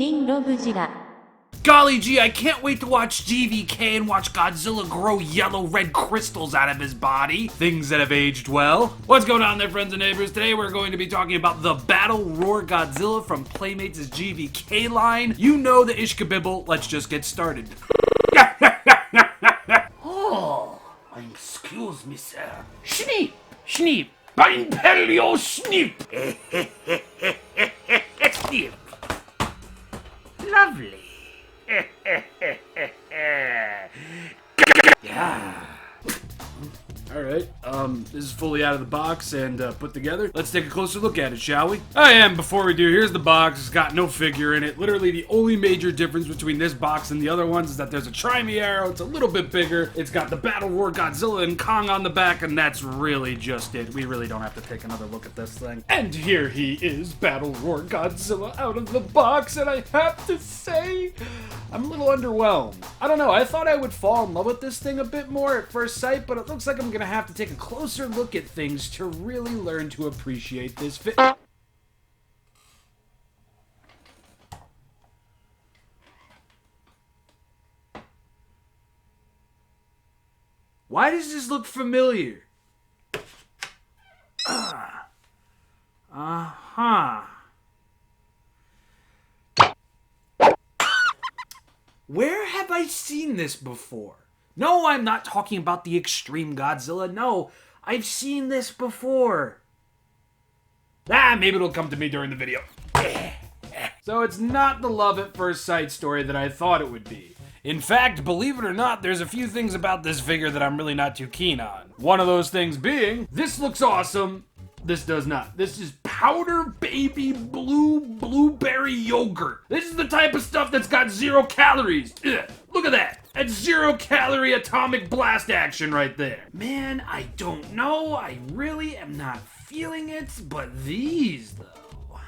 シン・ロブジラ Golly gee, I can't wait to watch GVK and watch Godzilla grow yellow-red crystals out of his body. Things that have aged well. What's going on there, friends and neighbors? Today we're going to be talking about the Battle Roar Godzilla from Playmates' GVK line. You know the Ishkabibble, let's just get started. Oh, excuse me, sir. Schneep, schneep, Imperial schneep. Schneep. Lovely. Yeah. Alright, this is fully out of the box and put together. Let's take a closer look at it, shall we? Before we do, here's the box. It's got no figure in it. Literally, the only major difference between this box and the other ones is that there's a Try-Me arrow. It's a little bit bigger. It's got the Battle Roar Godzilla and Kong on the back, and that's really just it. We really don't have to take another look at this thing. And here he is, Battle Roar Godzilla out of the box, and I have to say, I'm a little underwhelmed. I don't know, I thought I would fall in love with this thing a bit more at first sight, but it looks like I'm gonna have to take a closer look at things to really learn to appreciate this Why does this look familiar? Where have I seen this before? No, I'm not talking about the Extreme Godzilla. No, I've seen this before. Maybe it'll come to me during the video. So it's not the love at first sight story that I thought it would be. In fact, believe it or not, there's a few things about this figure that I'm really not too keen on. One of those things being, this looks awesome. This does not. This is powder baby blueberry yogurt. This is the type of stuff that's got 0 calories. Ugh, look at that. That's 0 calorie atomic blast action right there. Man, I don't know. I really am not feeling it, but these though.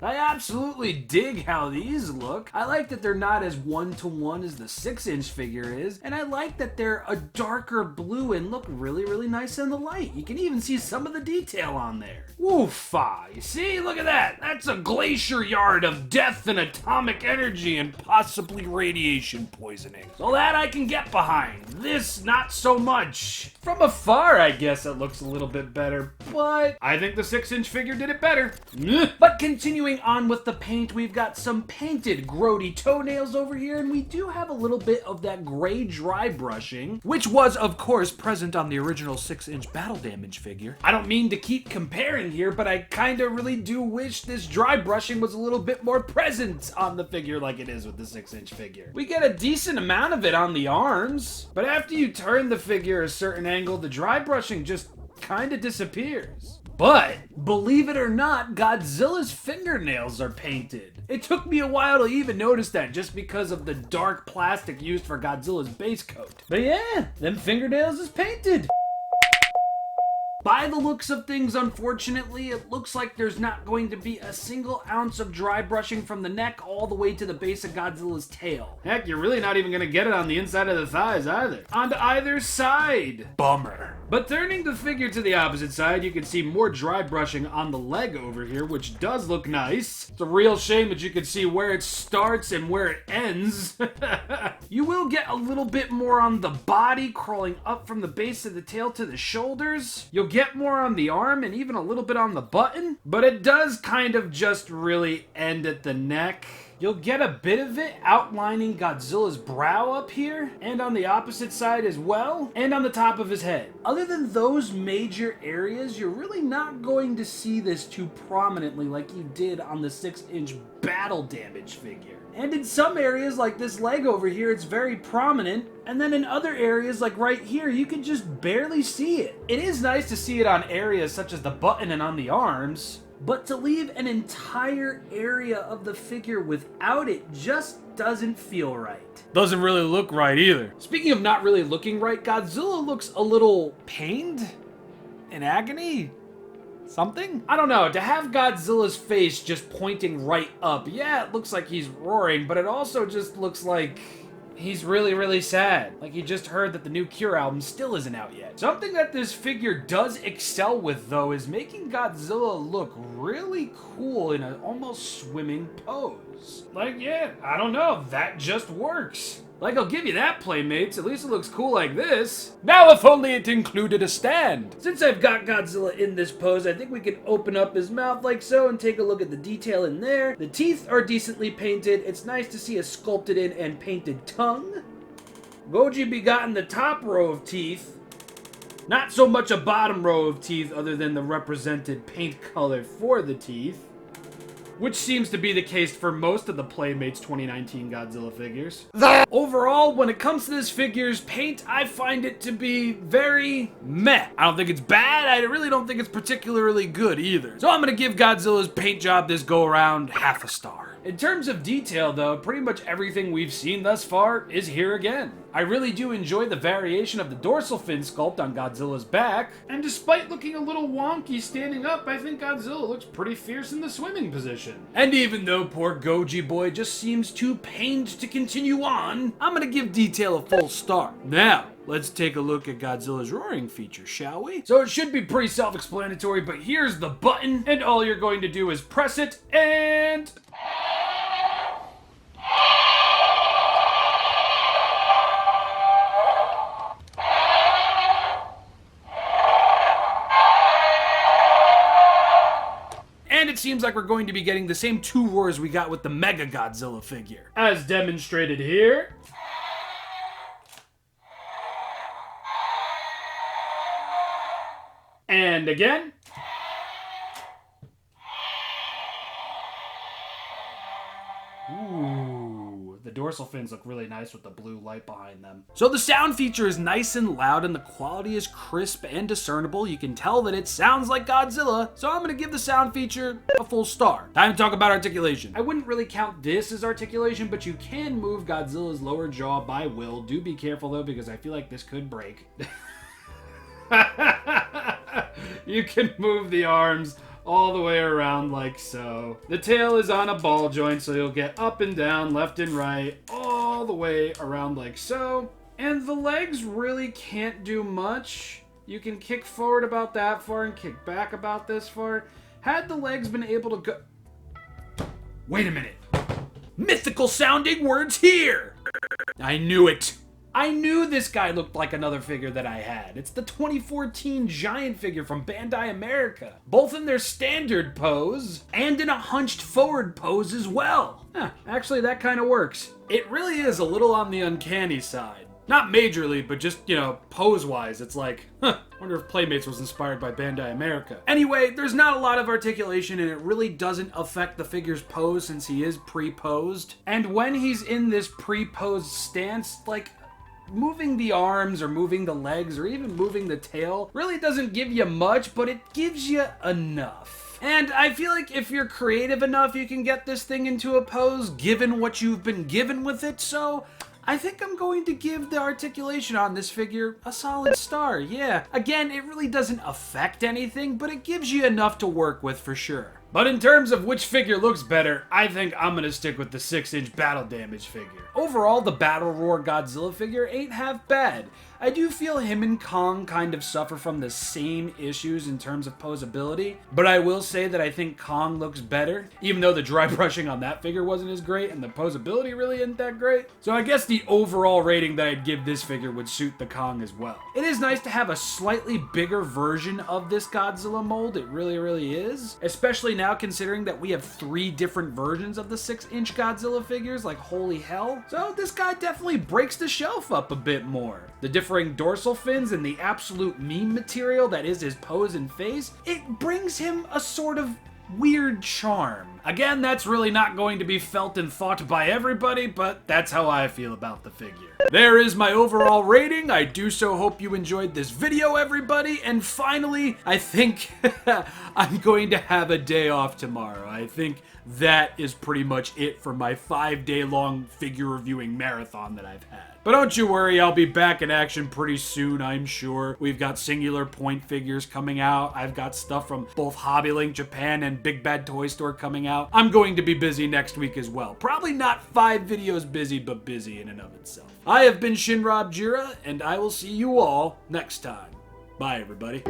I absolutely dig how these look. I like that they're not as one-to-one as the 6-inch figure is, and I like that they're a darker blue and look really, really nice in the light. You can even see some of the detail on there. Woofa! You see? Look at that! That's a glacier yard of death and atomic energy and possibly radiation poisoning. So that I can get behind. This, not so much. From afar, I guess it looks a little bit better, but I think the 6-inch figure did it better. But continuing on with the paint, we've got some painted grody toenails over here, and we do have a little bit of that gray dry brushing, which was, of course, present on the original 6-inch Battle Damage figure. I don't mean to keep comparing here, but I kinda really do wish this dry brushing was a little bit more present on the figure like it is with the 6-inch figure. We get a decent amount of it on the arms, but after you turn the figure a certain angle, the dry brushing just kinda disappears. But, believe it or not, Godzilla's fingernails are painted. It took me a while to even notice that just because of the dark plastic used for Godzilla's base coat. But yeah, them fingernails is painted. By the looks of things, unfortunately, it looks like there's not going to be a single ounce of dry brushing from the neck all the way to the base of Godzilla's tail. Heck, you're really not even going to get it on the inside of the thighs either. On either side. Bummer. But turning the figure to the opposite side, you can see more dry brushing on the leg over here, which does look nice. It's a real shame that you can see where it starts and where it ends. You will get a little bit more on the body, crawling up from the base of the tail to the shoulders. You'll get more on the arm and even a little bit on the button, but it does kind of just really end at the neck. You'll get a bit of it outlining Godzilla's brow up here, and on the opposite side as well, and on the top of his head. Other than those major areas, you're really not going to see this too prominently like you did on the 6-inch Battle Damage figure. And in some areas, like this leg over here, it's very prominent, and then in other areas, like right here, you can just barely see it. It is nice to see it on areas such as the button and on the arms, but to leave an entire area of the figure without it just doesn't feel right. Doesn't really look right either. Speaking of not really looking right, Godzilla looks a little pained? In agony? Something? I don't know, to have Godzilla's face just pointing right up, yeah, it looks like he's roaring, but it also just looks like He's really, really sad. Like he just heard that the new Cure album still isn't out yet. Something that this figure does excel with, though, is making Godzilla look really cool in an almost swimming pose. Like, yeah, I don't know, that just works. Like, I'll give you that, Playmates. At least it looks cool like this. Now, if only it included a stand. Since I've got Godzilla in this pose, I think we can open up his mouth like so and take a look at the detail in there. The teeth are decently painted. It's nice to see a sculpted in and painted tongue. Goji begotten the top row of teeth. Not so much a bottom row of teeth other than the represented paint color for the teeth. Which seems to be the case for most of the Playmates 2019 Godzilla figures. Overall, when it comes to this figure's paint, I find it to be very meh. I don't think it's bad, I really don't think it's particularly good either. So I'm gonna give Godzilla's paint job this go around half a star. In terms of detail though, pretty much everything we've seen thus far is here again. I really do enjoy the variation of the dorsal fin sculpt on Godzilla's back, and despite looking a little wonky standing up, I think Godzilla looks pretty fierce in the swimming position. And even though poor Goji boy just seems too pained to continue on, I'm gonna give detail a full star. Now, let's take a look at Godzilla's roaring feature, shall we? So it should be pretty self-explanatory, but here's the button, and all you're going to do is press it, and... And it seems like we're going to be getting the same two roars we got with the Mega Godzilla figure. As demonstrated here. And again. Ooh, the dorsal fins look really nice with the blue light behind them. So the sound feature is nice and loud and the quality is crisp and discernible. You can tell that it sounds like Godzilla, so I'm gonna give the sound feature a full star. Time to talk about articulation. I wouldn't really count this as articulation, but you can move Godzilla's lower jaw by will. Do be careful though, because I feel like this could break. You can move the arms all the way around like so. The tail is on a ball joint, so you'll get up and down, left and right, all the way around like so. And the legs really can't do much. You can kick forward about that far and kick back about this far. Had the legs been able to go... Wait a minute. Mythical sounding words here! I knew it. I knew this guy looked like another figure that I had. It's the 2014 Giant figure from Bandai America. Both in their standard pose and in a hunched forward pose as well. Actually, that kind of works. It really is a little on the uncanny side. Not majorly, but just, you know, pose-wise, it's like, wonder if Playmates was inspired by Bandai America. Anyway, there's not a lot of articulation and it really doesn't affect the figure's pose since he is pre-posed. And when he's in this pre-posed stance, like, moving the arms or moving the legs or even moving the tail really doesn't give you much, but it gives you enough. And I feel like if you're creative enough, you can get this thing into a pose given what you've been given with it, so I think I'm going to give the articulation on this figure a solid star, yeah. Again, it really doesn't affect anything, but it gives you enough to work with for sure. But in terms of which figure looks better, I think I'm gonna stick with the 6-inch Battle Damage figure. Overall, the Battle Roar Godzilla figure ain't half bad. I do feel him and Kong kind of suffer from the same issues in terms of posability, but I will say that I think Kong looks better, even though the dry brushing on that figure wasn't as great and the posability really isn't that great. So I guess the overall rating that I'd give this figure would suit the Kong as well. It is nice to have a slightly bigger version of this Godzilla mold, it really, really is. Especially now considering that we have 3 different versions of the 6-inch Godzilla figures, like holy hell. So this guy definitely breaks the shelf up a bit more. The different dorsal fins and the absolute meme material that is his pose and face, it brings him a sort of weird charm. Again, that's really not going to be felt and thought by everybody, but that's how I feel about the figure. There is my overall rating. I do so hope you enjoyed this video, everybody. And finally, I think I'm going to have a day off tomorrow. I think that is pretty much it for my 5-day-long figure reviewing marathon that I've had. But don't you worry, I'll be back in action pretty soon, I'm sure. We've got Singular Point figures coming out. I've got stuff from both Hobbylink Japan and Big Bad Toy Store coming out. out. I'm going to be busy next week as well. Probably not 5 videos busy, but busy in and of itself. I have been Shinrob Jira, and I will see you all next time. Bye, everybody.